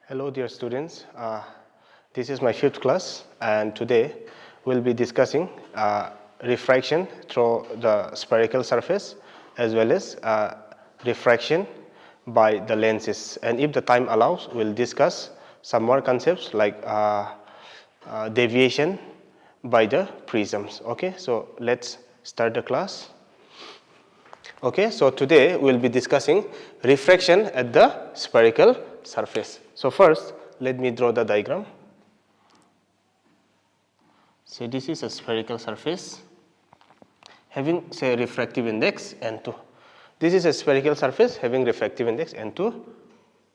Hello dear students, this is my 5th class and today we'll be discussing refraction through the spherical surface as well as refraction by the lenses, and if the time allows we'll discuss some more concepts like deviation by the prisms. Okay, so let's start the class. Okay, so today we'll be discussing refraction at the spherical surface. So first, let me draw the diagram. So this is a spherical surface having, say, refractive index N2. This is a spherical surface having refractive index N2.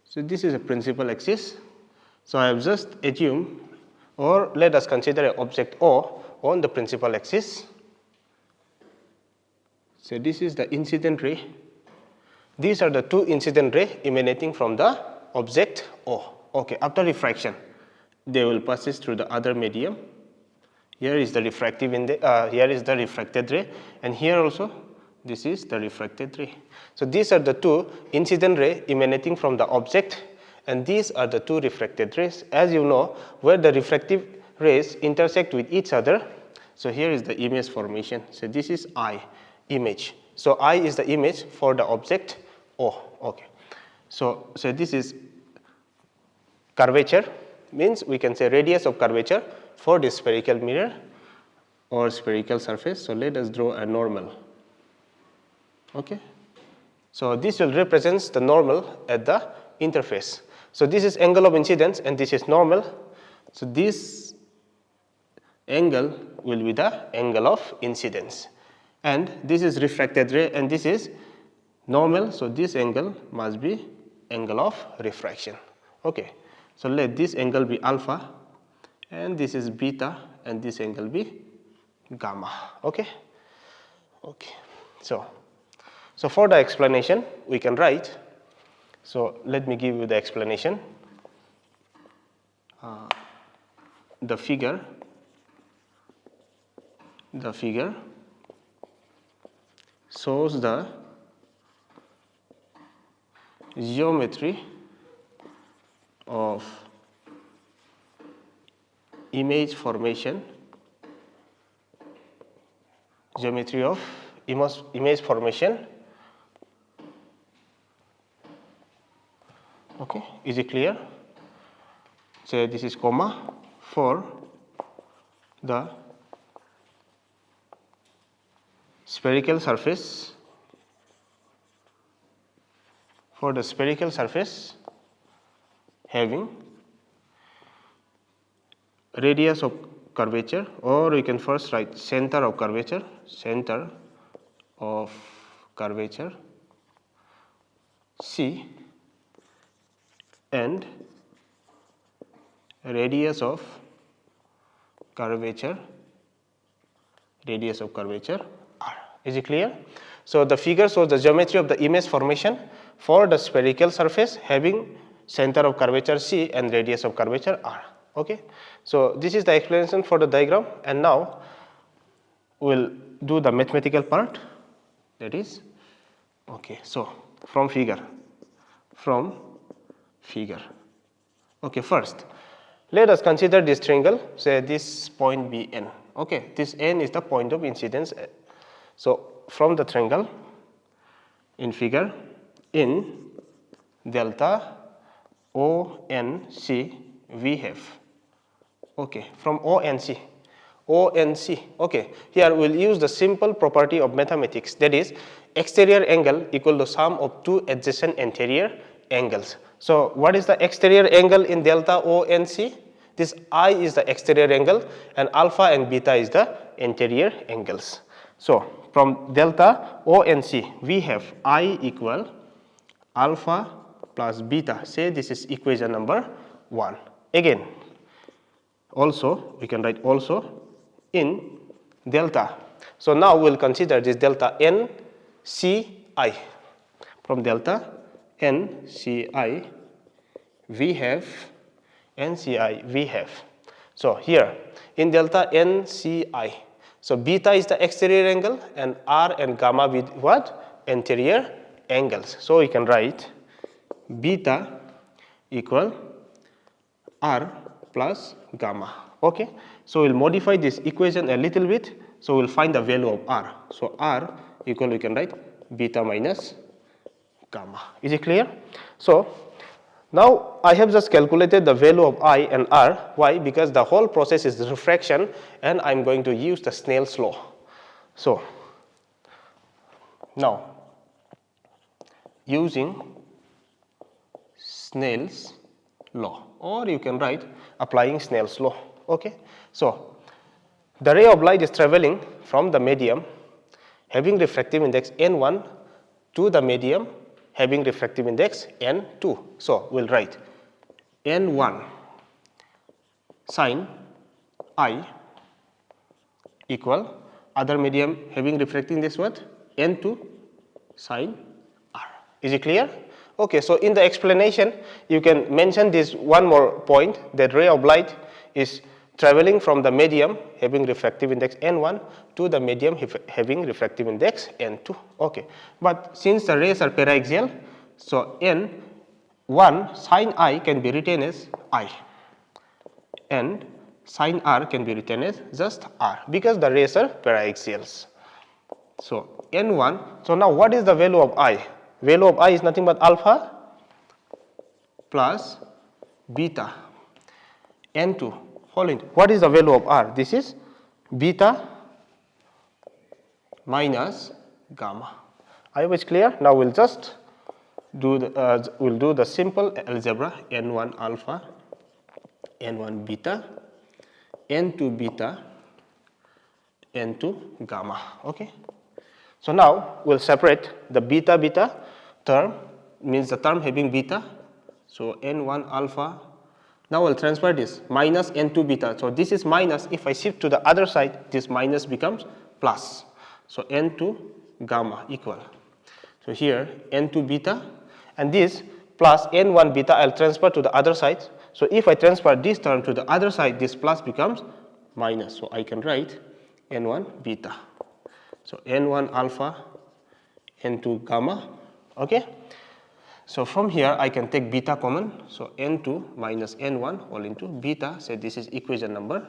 So this is a principal axis. So I have just assumed, or let us consider an object O on the principal axis. So this is the incident ray. These are the two incident rays emanating from the object O. Okay, after refraction, they will pass through the other medium. Here is the refractive here is the refracted ray, and here also this is the refracted ray. So these are the two incident rays emanating from the object, and these are the two refracted rays. As you know, where the refractive rays intersect with each other, so here is the image formation. So this is I, image. So I is the image for the object O. Okay. So this is curvature, means we can say radius of curvature for this spherical mirror or spherical surface. So let us draw a normal. Okay. So this will represent the normal at the interface. So this is angle of incidence and this is normal. So this angle will be the angle of incidence, and this is refracted ray and this is normal. So this angle must be angle of refraction. Okay. So let this angle be alpha and this is beta and this angle be gamma. Okay. Okay. So for the explanation we can write. So let me give you the explanation. The figure shows the geometry of image formation, image formation. Okay, is it clear? So this is comma for the spherical surface, having radius of curvature, or we can first write center of curvature C and radius of curvature R. Is it clear? So the figure shows the geometry of the image formation for the spherical surface having center of curvature C and radius of curvature R. Okay. So this is the explanation for the diagram, and now we'll do the mathematical part, that is. Okay. So from figure. Okay, first let us consider this triangle. Say this point be N. Okay, this N is the point of incidence. So from the triangle in figure, in delta ONC we have. Okay, from ONC. Okay, here we'll use the simple property of mathematics, that is exterior angle equal to sum of two adjacent interior angles. So what is the exterior angle in delta ONC? This I is the exterior angle and alpha and beta is the interior angles. So from delta ONC we have I equal alpha plus beta. Say this is equation number 1. Again, also we can write also in delta. So now we'll consider this delta NCI. From delta NCI we have So here in delta NCI, so beta is the exterior angle and R and gamma with what? Interior angles. So we can write beta equal r plus gamma. Okay, so we'll modify this equation a little bit. So we'll find the value of r. So r equal, we can write beta minus gamma. Is it clear? So now I have just calculated the value of I and r. Why? Because the whole process is refraction and I'm going to use the Snell's law. So now using Snell's law, or you can write applying Snell's law. Okay, so the ray of light is traveling from the medium having refractive index n1 to the medium having refractive index n2. So we'll write n1 sin I equal other medium having refractive index what? n2 sin r. Is it clear? Okay, so in the explanation you can mention this one more point, that ray of light is traveling from the medium having refractive index n1 to the medium having refractive index n2. Okay, but since the rays are paraxial, so n1 sin I can be written as I and sin r can be written as just r because the rays are paraxials. So n1, so now what is the value of I? Value of I is nothing but alpha plus beta n2 whole into, what is the value of r? This is beta minus gamma. I hope it's clear. Now we'll just do the simple algebra, n1 alpha, n1 beta, n2 beta, n2 gamma. Okay. So now we'll separate the beta beta term, means the term having beta. So n1 alpha. Now we'll transfer this minus n2 beta. So this is minus. If I shift to the other side, this minus becomes plus. So n2 gamma equal. So here n2 beta and this plus n1 beta I'll transfer to the other side. So if I transfer this term to the other side, this plus becomes minus. So I can write n1 beta. So n1 alpha, n2 gamma. Okay. So from here I can take beta common. So n2 minus n1 all into beta. Say this is equation number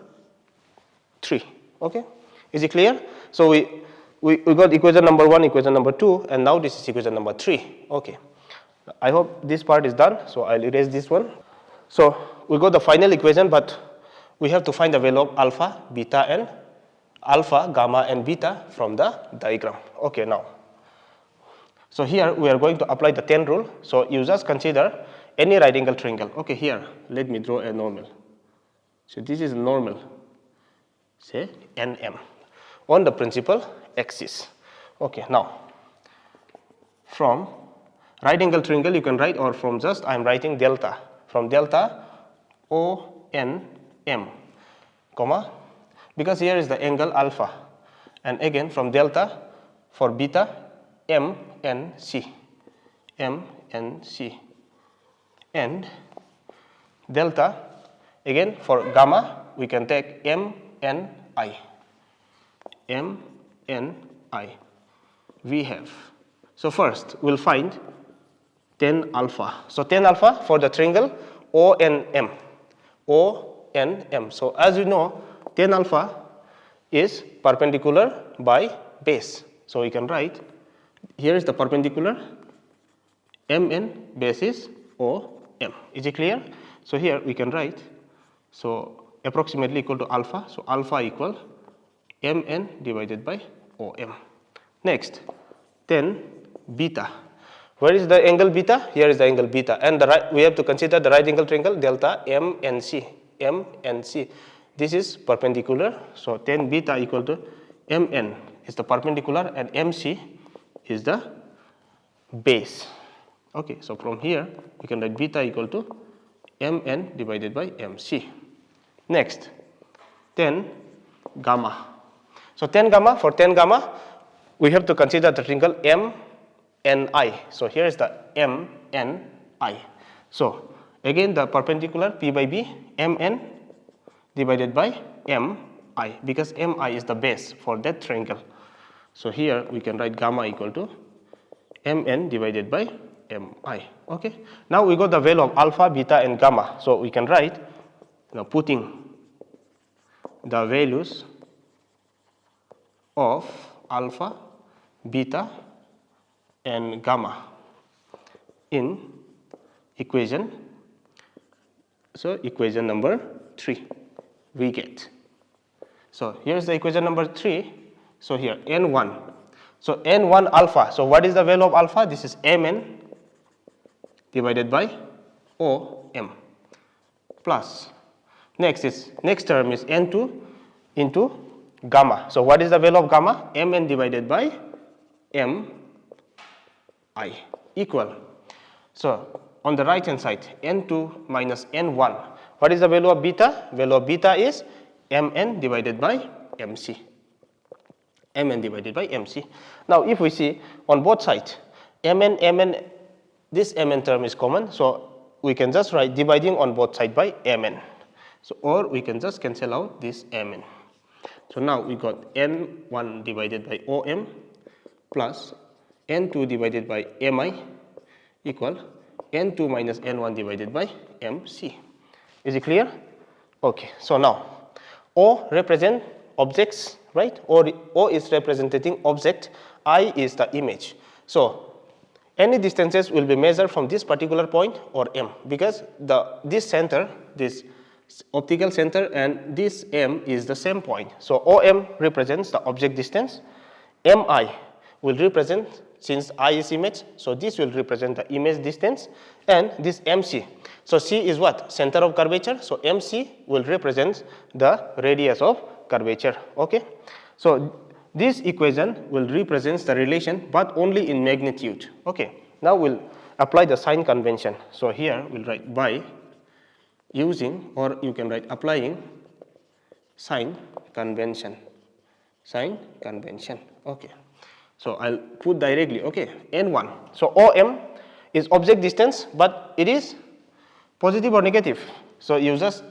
3. Okay. Is it clear? So we got equation number 1, equation number 2, and now this is equation number 3. Okay. I hope this part is done. So I'll erase this one. So we got the final equation, but we have to find the value of alpha, beta, and alpha, gamma, and beta from the diagram. Okay, now. So here we are going to apply the 10 rule. So you just consider any right angle triangle. Okay, here let me draw a normal. So this is normal, say NM, on the principal axis. Okay, now from right angle triangle you can write, or from just I am writing delta, from delta ONM, comma, because here is the angle alpha, and again from delta for beta MNC, MNC, and delta again for gamma we can take MNI, MNI we have. So first we'll find 10 alpha. So 10 alpha for the triangle ONM, ONM. So as you know, 10 alpha is perpendicular by base. So we can write, here is the perpendicular, MN base is OM. Is it clear? So here we can write, so approximately equal to alpha. So alpha equal MN divided by OM. Next, 10 beta. Where is the angle beta? Here is the angle beta, and the right, we have to consider the right angle triangle delta MNC, MNC. This is perpendicular, so 10 beta equal to MN is the perpendicular and MC is the base. Okay, so from here we can write beta equal to MN divided by MC. Next, 10 gamma. So 10 gamma, for 10 gamma we have to consider the triangle MNI. So here is the MNI. So again the perpendicular P by B, MN divided by MI, because MI is the base for that triangle. So here we can write gamma equal to MN divided by MI. Okay. Now we got the value of alpha, beta, and gamma. So we can write Now putting the values of alpha, beta and gamma in equation. So equation number 3 we get. So here's the equation number 3. So here n1. So n1 alpha. So what is the value of alpha? This is mn divided by om plus. Next term is n2 into gamma. So what is the value of gamma? mn divided by mi equal. So on the right hand side, n2 minus n1. What is the value of beta? Value of beta is mn divided by mc. mn divided by mc. Now if we see on both sides, mn, this mn term is common, so we can just write dividing on both sides by mn. So or we can just cancel out this mn. So now we got n1 divided by om plus n2 divided by mi equal n2 minus n1 divided by mc. Is it clear? Okay, so now O represent objects, right? O is representing object, I is the image. So any distances will be measured from this particular point or M, because this center, this optical center and this M is the same point. So OM represents the object distance, MI will represent, since I is image, so this will represent the image distance, and this MC. So C is what? Center of curvature. So MC will represent the radius of curvature. Okay. So this equation will represent the relation, but only in magnitude. Okay. Now we'll apply the sign convention. So here we'll write by using, or you can write applying sign convention. Sign convention. Okay. So I'll put directly, okay, n1. So OM is object distance, but it is positive or negative. So you just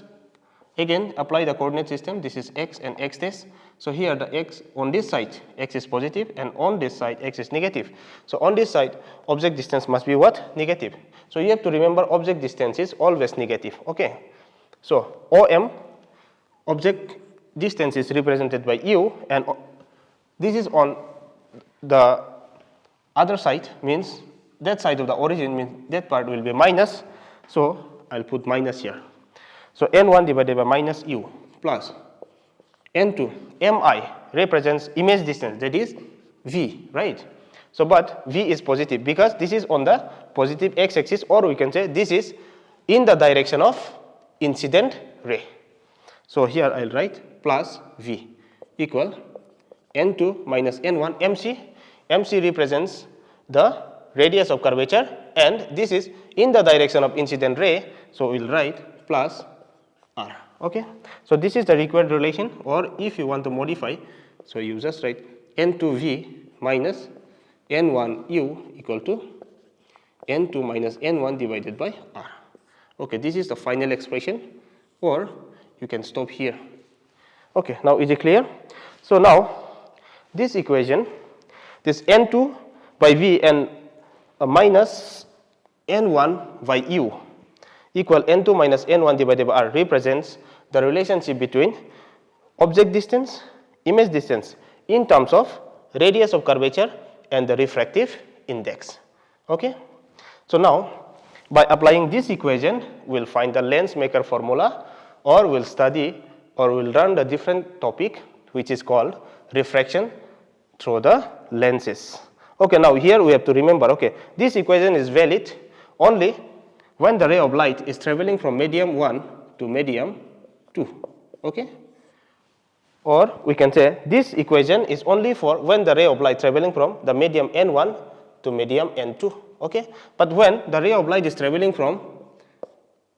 again apply the coordinate system. This is x and x dash. So here the x on this side, x is positive, and on this side, x is negative. So on this side, object distance must be what? Negative. So you have to remember object distance is always negative. Okay. So OM, object distance is represented by u, and this is on the other side, means that side of the origin, means that part will be minus. So I'll put minus here. So n1 divided by minus u plus n2 mi represents image distance, that is v, right? So but v is positive because this is on the positive x-axis, or we can say this is in the direction of incident ray. So here I'll write plus v equal n2 minus n1 mc. mc represents the radius of curvature, and this is in the direction of incident ray, so we'll write plus r. Okay, so this is the required relation, or if you want to modify, so you just write n2v minus n1u equal to n2 minus n1 divided by r. Okay, this is the final expression, or you can stop here. Okay, now is it clear? So now this equation, this n2 by v and minus n1 by u equal n2 minus n1 divided by r represents the relationship between object distance, image distance in terms of radius of curvature and the refractive index. Okay. So now by applying this equation, we'll find the lens maker formula, or we'll study, or we'll run the different topic which is called refraction through the lenses. Okay, now here we have to remember, okay, this equation is valid only when the ray of light is traveling from medium 1 to medium 2. Okay, or we can say this equation is only for when the ray of light traveling from the medium n1 to medium n2. Okay, but when the ray of light is traveling from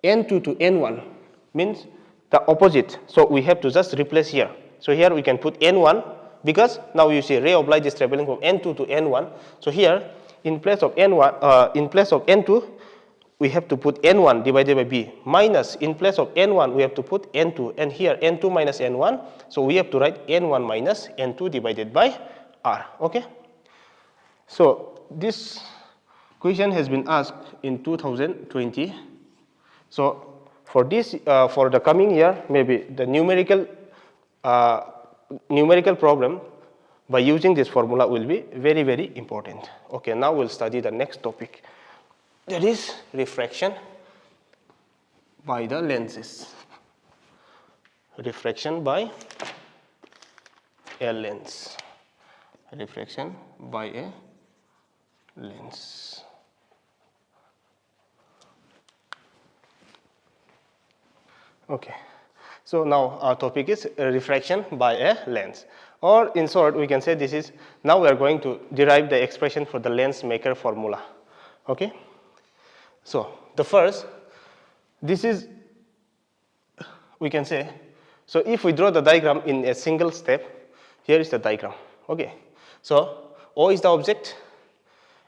n2 to n1, means the opposite, so we have to just replace here. So here we can put n1, because now you see ray of light is traveling from n2 to n1. So here in place of n1, in place of n2, we have to put n1 divided by b, minus in place of n1 we have to put n2, and here n2 minus n1, so we have to write n1 minus n2 divided by r. Okay, so this question has been asked in 2020. So For this, for the coming year, maybe the numerical problem by using this formula will be very, very important. Okay, now we'll study the next topic, that is refraction by the lenses. Refraction by a lens. Refraction by a lens. Okay, so now our topic is refraction by a lens, or in short we can say this is, now we are going to derive the expression for the lens maker formula. Okay, so the first, this is, we can say, so if we draw the diagram in a single step, here is the diagram. Okay, so O is the object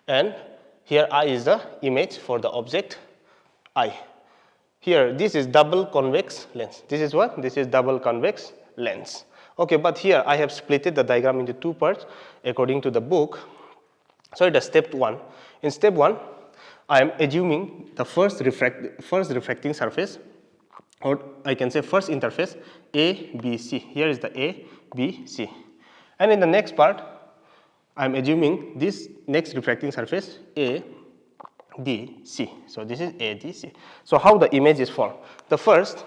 and here I is the image for the object I. Here, this is double convex lens. This is what? This is double convex lens. Okay, but here I have splitted the diagram into two parts according to the book. So it is step 1. In step 1, I am assuming the first refracting surface, or I can say first interface A, B, C. Here is the A, B, C. And in the next part, I am assuming this next refracting surface A, D, C. So this is A, D, C. So how the image is formed? The first,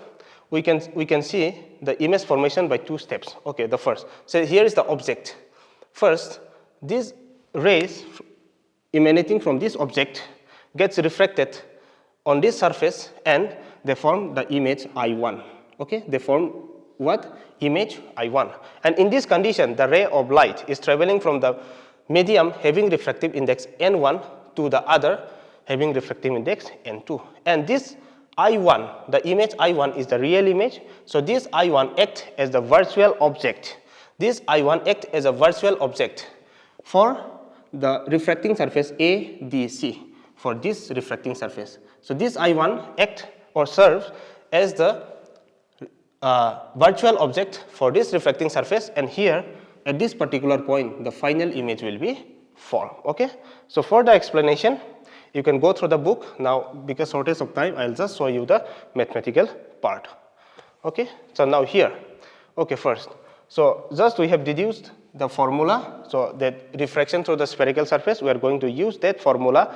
we can see the image formation by two steps. Okay, the first. So here is the object. First, these rays emanating from this object gets refracted on this surface and they form the image I1. Okay, they form what? Image I1. And in this condition, the ray of light is traveling from the medium having refractive index N1 to the other having refractive index N2. And this I1, the image I1 is the real image. So this I1 acts as the virtual object. This I1 acts as a virtual object for the refracting surface ADC, for this refracting surface. So this I1 acts or serves as the virtual object for this refracting surface, and here at this particular point the final image will be formed. Okay, so for the explanation you can go through the book. Now because shortage of time, I'll just show you the mathematical part. Okay, so now here, okay, first, so just we have deduced the formula, so that refraction through the spherical surface, we are going to use that formula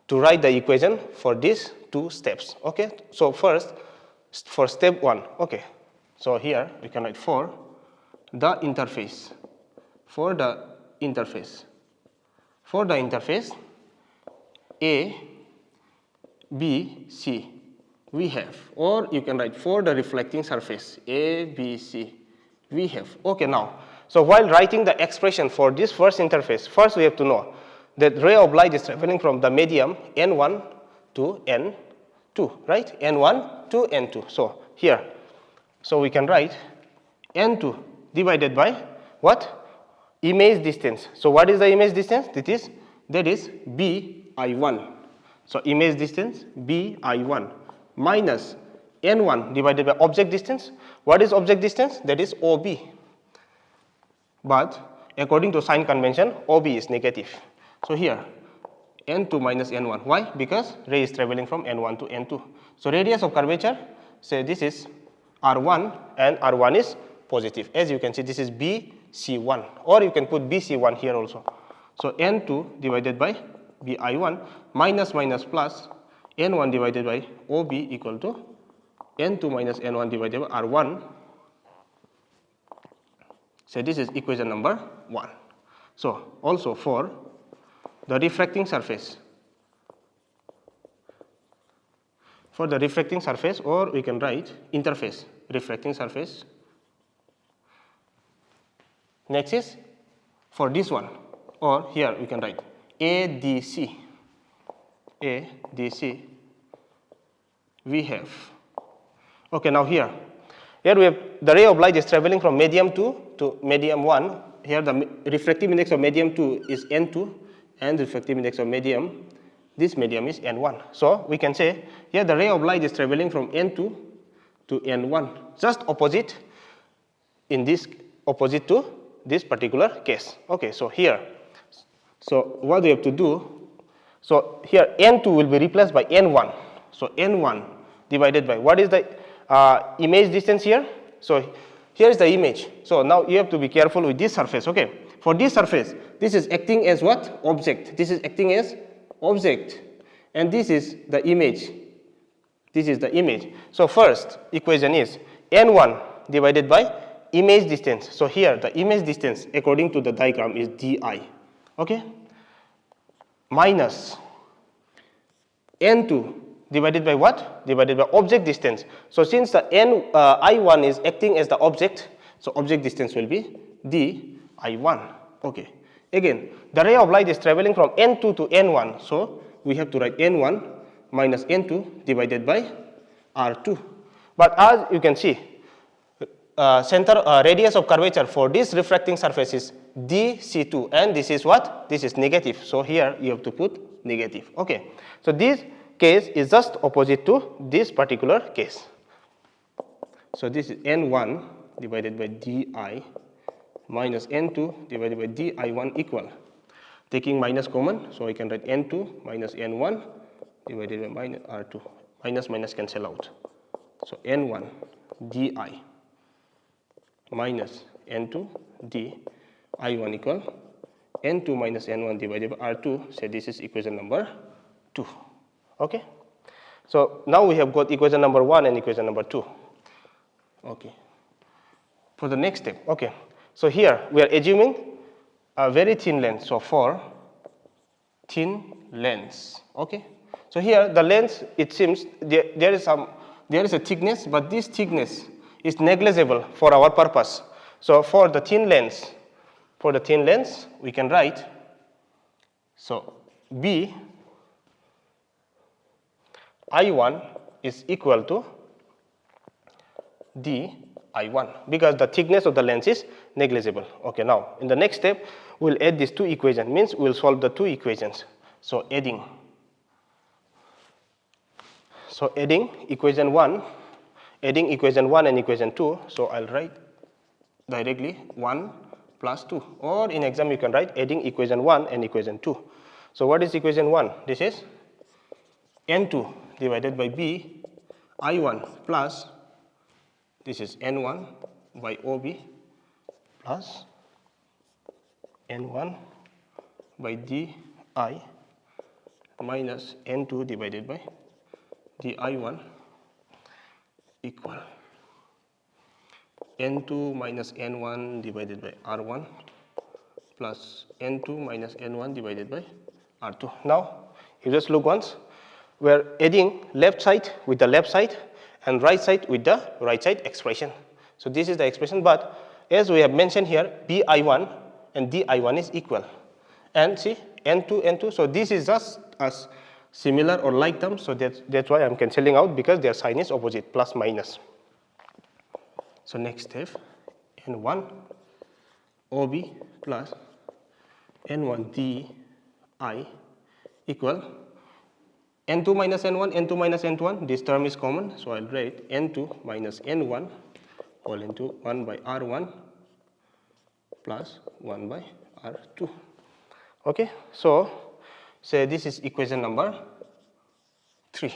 to write the equation for these two steps. Okay, so first for step 1, okay, so here we can write for the interface, A, B, C we have, or you can write for the reflecting surface A, B, C we have. Okay, now, so while writing the expression for this first interface, first we have to know that ray of light is traveling from the medium N1 to N2, right? N1 to N2. So here, so we can write N2 divided by what? Image distance. So what is the image distance? That is BI1. So image distance BI1 minus N1 divided by object distance. What is object distance? That is OB. But according to sign convention, OB is negative. So here N2 minus N1. Why? Because ray is traveling from N1 to N2. So radius of curvature, say this is R1 and R1 is positive. As you can see, this is BC1, or you can put BC1 here also. So N2 divided by BI1 minus plus N1 divided by OB equal to N2 minus N1 divided by R1. So this is equation number 1. So also for the refracting surface, or we can write interface, refracting surface. Next is for this one, or here we can write ADC we have. Okay, now here we have the ray of light is traveling from medium 2 to medium 1. Here the refractive index of medium 2 is N2 and the refractive index of medium, this medium is N1. So we can say here the ray of light is traveling from N2 to N1, just opposite to this particular case. Okay, so here, so what we have to do, so here N2 will be replaced by N1. So N1 divided by, what is the image distance here? So here is the image. So now you have to be careful with this surface, okay? For this surface, this is acting as what? Object. This is acting as object. And this is the image. This is the image. So first equation is n1 divided by image distance. So here the image distance according to the diagram is di, okay? Minus n2 divided by what? Divided by object distance. So since the I1 is acting as the object, so object distance will be di1, okay? Again, the ray of light is traveling from n2 to n1, so we have to write n1 minus n2 divided by r2. But as you can see, radius of curvature for this refracting surface is dc2, and this is what? This is negative, so here you have to put negative, okay? So this case is just opposite to this particular case. So this is n1 divided by di minus n2 divided by di1 equal. Taking minus common, so I can write n2 minus n1 divided by minus r2. Minus minus cancel out. So n1 di minus n2 di1 equal n2 minus n1 divided by r2. So this is equation number 2. Okay. So now we have got equation number 1 and equation number 2. Okay. For the next step, okay. So here we are assuming a very thin lens. So for thin lens, okay. So here the lens, it seems there is a thickness, but this thickness is negligible for our purpose. So for the thin lens, we can write, so B I1 is equal to di1 because the thickness of the lens is negligible. Okay, now in the next step we'll add these two equations, means we'll solve the two equations. So adding equation 1 and equation 2, so I'll write directly 1 plus 2, or in exam you can write adding equation 1 and equation 2. So what is equation 1? This is n2 divided by b I1 plus, this is n1 by OB plus n1 by di minus n2 divided by di1 equal n2 minus n1 divided by r1 plus n2 minus n1 divided by r2. Now you just look once, we are adding left side with the left side and right side with the right side expression. So this is the expression, but as we have mentioned here, bi1 and di1 is equal, and see n2, so this is just as similar or like terms, so that's why I'm cancelling out, because their sign is opposite, plus minus. So next step, n1 OB plus n1 di equal n2 minus n1, n2 minus n1, this term is common, so I'll write n2 minus n1 all into 1 by r1 plus 1 by r2. Okay, so say this is equation number 3.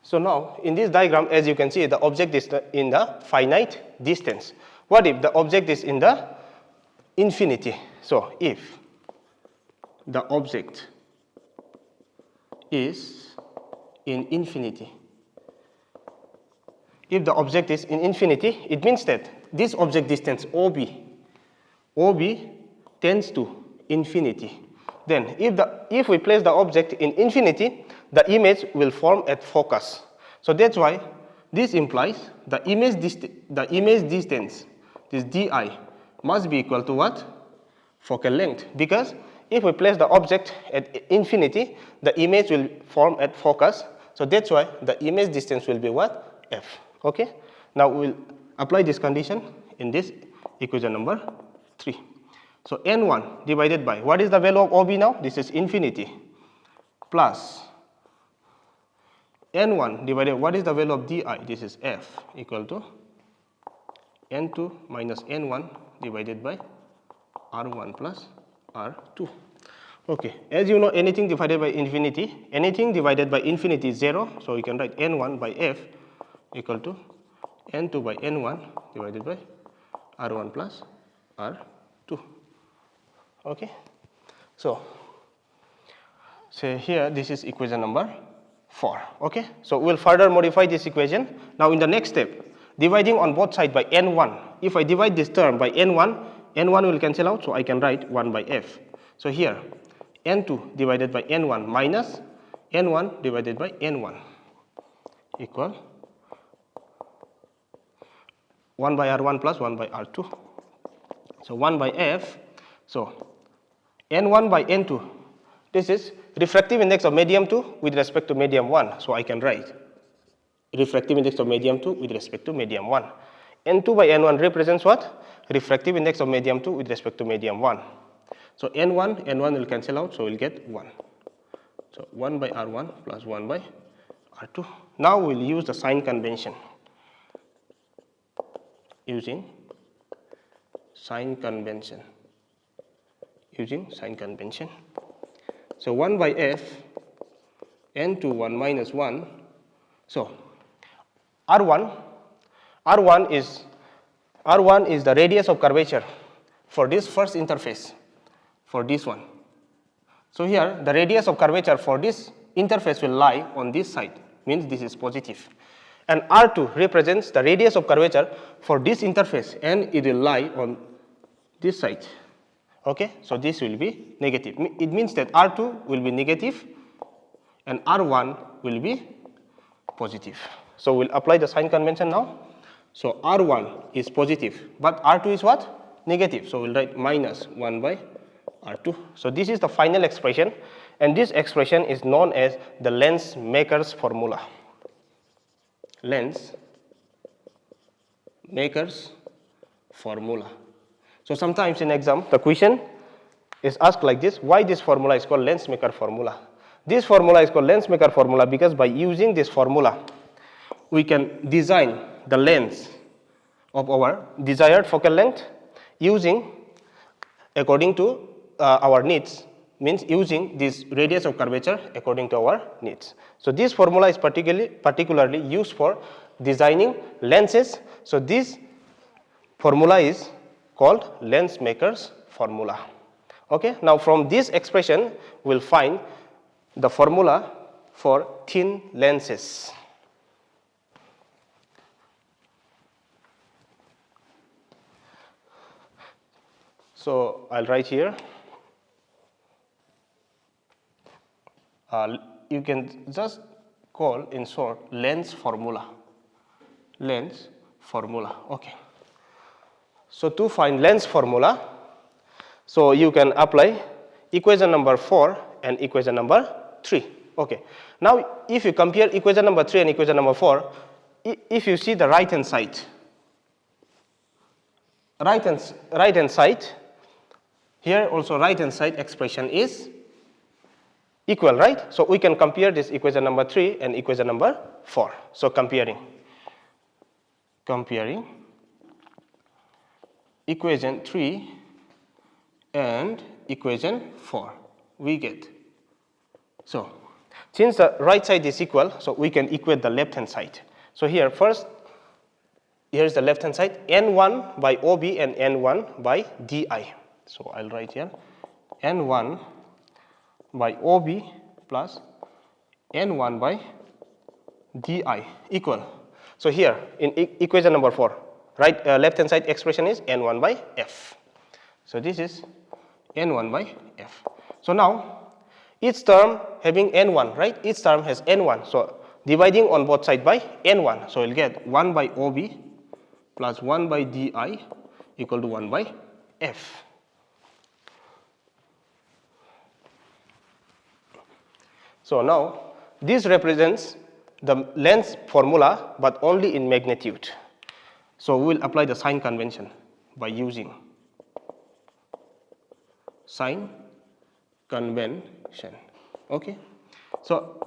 So now in this diagram, as you can see, the object is in the finite distance. What if the object is in the infinity? So if the object is in infinity, if the object is in infinity, it means that this object distance OB tends to infinity. Then if we place the object in infinity, the image will form at focus. So that's why this implies the image distance, this di, must be equal to what? Focal length. Because if we place the object at infinity, the image will form at focus. So that's why the image distance will be what? F. Okay. Now we'll apply this condition in this equation number 3. So n1 divided by, what is the value of OB now? This is infinity, plus n1 divided, what is the value of di? This is f, equal to n2 minus n1 divided by r1 plus r2. Okay, as you know, anything divided by infinity is 0, so we can write n1 by f equal to n2 by n1 divided by r1 plus r2. Okay, so here this is equation number 4. Okay, so we'll further modify this equation. Now in the next step, dividing on both sides by n1. If I divide this term by n1, n1 will cancel out, so I can write 1 by f. So here n2 divided by n1 minus n1 divided by n1 equal 1 by r1 plus 1 by r2. So 1 by f, so n1 by n2, this is refractive index of medium 2 with respect to medium 1, so I can write refractive index of medium 2 with respect to medium 1. n2 by n1 represents what? Refractive index of medium 2 with respect to medium 1. So n1 will cancel out, so we'll get 1. So 1 by r1 plus 1 by r2. Now we'll use the sign convention. Using sign convention. So 1 by f, n2 1 minus 1. So r1 is the radius of curvature for this first interface, for this one. So here the radius of curvature for this interface will lie on this side, means this is positive. And r2 represents the radius of curvature for this interface, and it will lie on this side. Okay, so this will be negative. It means that r2 will be negative and r1 will be positive. So we'll apply the sign convention now. So r1 is positive, but r2 is what? Negative. So we'll write minus 1 by r2. So this is the final expression, and this expression is known as the lens maker's formula. Lens maker's formula. So sometimes in exam, the question is asked like this: why this formula is called lens maker formula? This formula is called lens maker formula because by using this formula, we can design the lens of our desired focal length using according to our needs, means using this radius of curvature according to our needs. So this formula is particularly used for designing lenses. So this formula is called lens maker's formula. Okay, now from this expression we'll find the formula for thin lenses. So I'll write here. You can just call in short lens formula. Lens formula. Okay. So to find lens formula, so you can apply equation number 4 and equation number 3. Okay. Now if you compare equation number 3 and equation number 4, if you see the right hand side, here also right hand side expression is equal, right? So we can compare this equation number 3 and equation number 4. So comparing equation 3 and equation 4, we get. So since the right side is equal, so we can equate the left hand side. So here first, here is the left hand side, n1 by OB and n1 by DI. So I'll write here n1 by OB plus n1 by DI equal. So here in equation number 4, right, left hand side expression is n1 by f. So this is n1 by f. So now each term having n1, right? Each term has n1. So dividing on both sides by n1. So we'll get 1 by OB plus 1 by DI equal to 1 by f. So now this represents the lens formula but only in magnitude. So we will apply the sign convention by using sign convention. Okay. So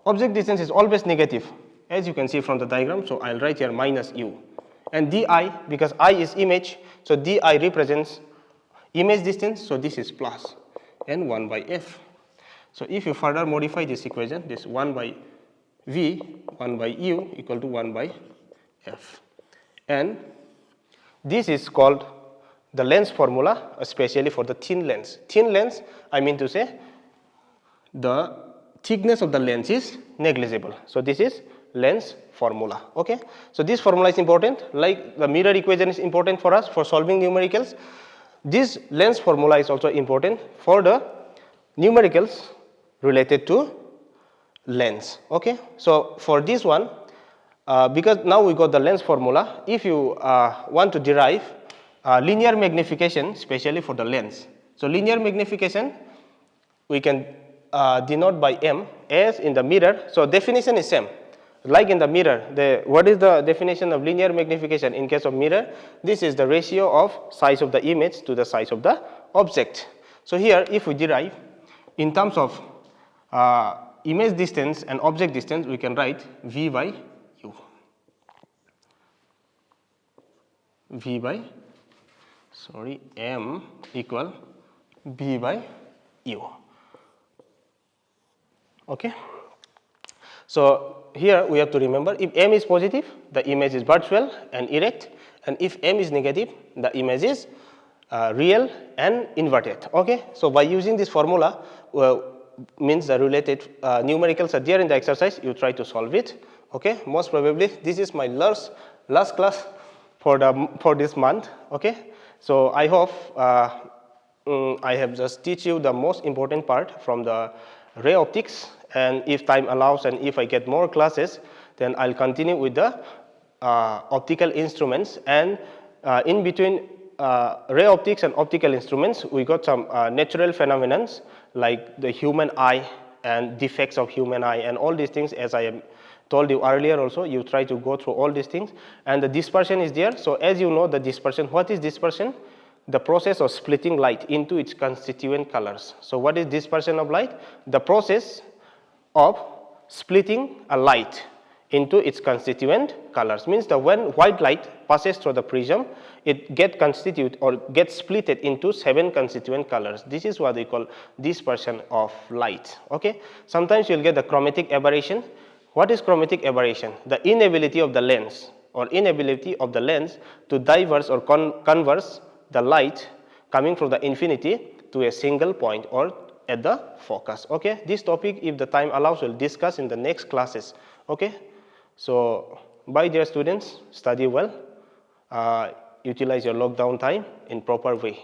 object distance is always negative, as you can see from the diagram. So I'll write here minus u. and di, because I is image, so di represents image distance, so this is plus and 1 by f. So if you further modify this equation, this 1 by v, 1 by u equal to 1 by f. And this is called the lens formula, especially for the thin lens. Thin lens, I mean to say, the thickness of the lens is negligible. So this is lens formula. Okay. So this formula is important, like the mirror equation is important for us for solving numericals. This lens formula is also important for the numericals related to lens. Okay. So for this one, because now we got the lens formula, if you want to derive linear magnification, especially for the lens. So linear magnification we can denote by m as in the mirror. So definition is same. Like in the mirror, what is the definition of linear magnification in case of mirror? This is the ratio of size of the image to the size of the object. So here, if we derive in terms of image distance and object distance, we can write v by u. V by, m equal b by u. Okay. So here we have to remember, if m is positive, the image is virtual and erect, and if m is negative, the image is real and inverted. Okay. So by using this formula, means the related numericals are there in the exercise, you try to solve it. Okay. Most probably this is my last class for this month. Okay. So I hope I have just teach you the most important part from the ray optics, and if time allows and if I get more classes, then I'll continue with the optical instruments, and in between ray optics and optical instruments, we got some natural phenomena like the human eye and defects of human eye and all these things. As I have told you earlier also, you try to go through all these things, and the dispersion is there. So as you know, the dispersion, what is dispersion? The process of splitting light into its constituent colors. So what is dispersion of light? The process of splitting a light into its constituent colors. Means that when white light passes through the prism, it gets split into 7 constituent colors. This is what they call dispersion of light. Okay. Sometimes you'll get the chromatic aberration. What is chromatic aberration? The inability of the lens to diverge or converge the light coming from the infinity to a single point or at the focus. Okay. This topic, if the time allows, we'll discuss in the next classes. Okay. So bye dear students, study well, utilize your lockdown time in proper way.